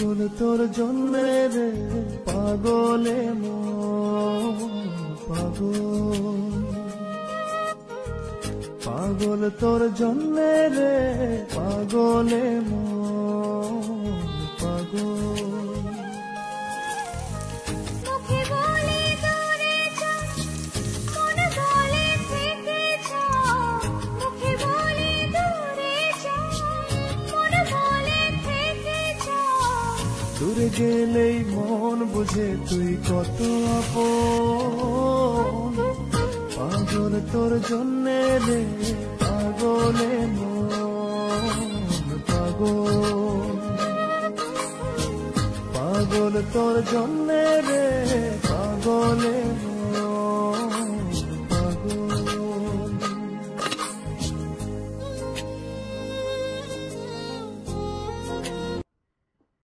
পাগল তোর জন্যে রে পাগলে মন পাগল, পাগল তোর জন্যে রে পাগলে মন পাগল। দূরে গেলেই মন বুঝে তুই কত আপন, পাগল তোর জন্যে রে পাগলে মন পাগল, পাগল তোর জন্যে রে পাগলে মন।